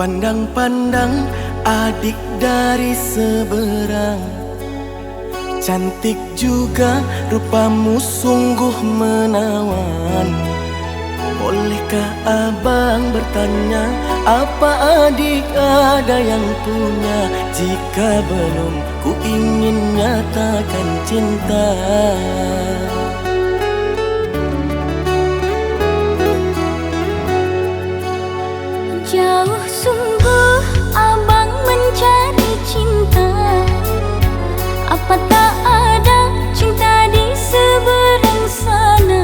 Pandang-pandang adik dari seberang, cantik juga rupamu sungguh menawan. Bolehkah abang bertanya, apa adik ada yang punya? Jika belum, ku ingin nyatakan cinta. Jauh sungguh abang mencari cinta, apa tak ada cinta di seberang sana?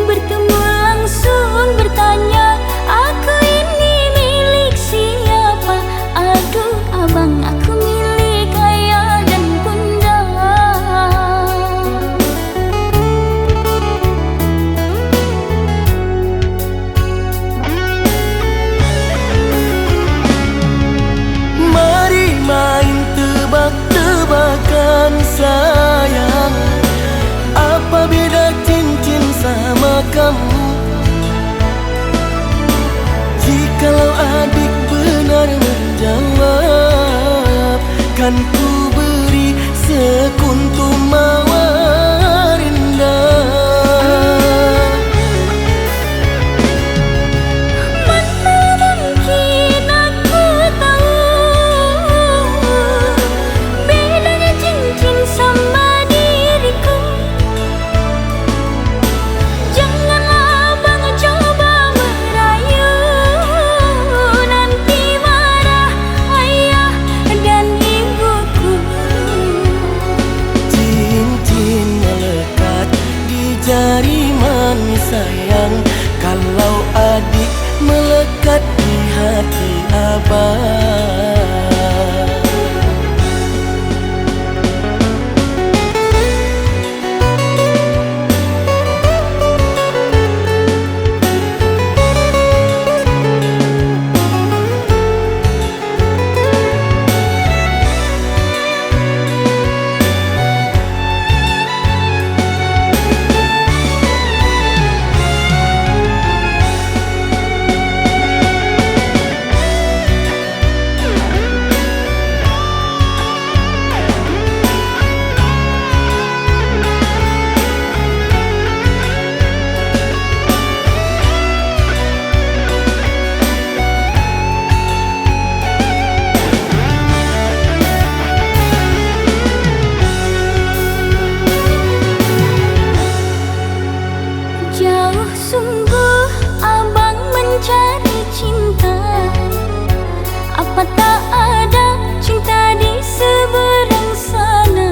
Bertemu langsung bertanya, aku ini milik siapa? Aduh abang, aku milik ayah dan bunda. Mari main tebak-tebakan sayang, apa beda cincin sama kamu? Jikalau adik benar menjawab, kan ku beri sekuntum mawar indah. Mana mungkin aku tahu bedanya cincin sama diriku. Janganlah abang coba merayu, nanti marah ayah dan ibuku. Cincin melekat di jari manis sayang, kalau adik melekat di hati abang. Jauh sungguh abang mencari cinta, apa tak ada cinta di seberang sana?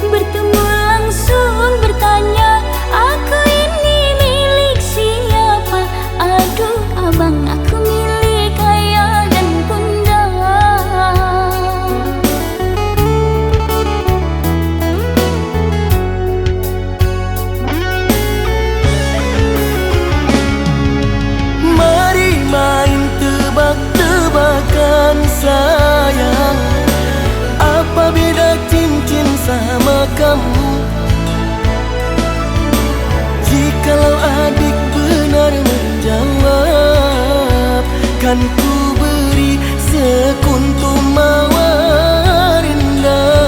Bertemu langsung bertanya, aku ini milik siapa? Aduh abang, aku milik ayah dan bunda. Mari main tebak-tebakan sayang, apa beda cincin sama kamu? Jikalau adik benar menjawab, kan ku beri sekuntum mawar indah.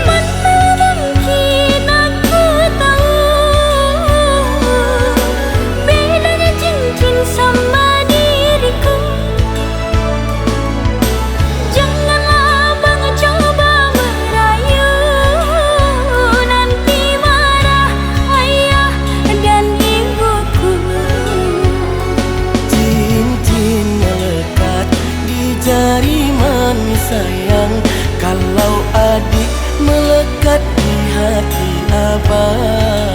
Mana mungkin aku tahu bedanya cincin sama diriku. Janganlah abang coba merayu, nanti marah ayah dan ibuku. Cincin melekat di jari manis sayang, kalau adik melekat di hati abang.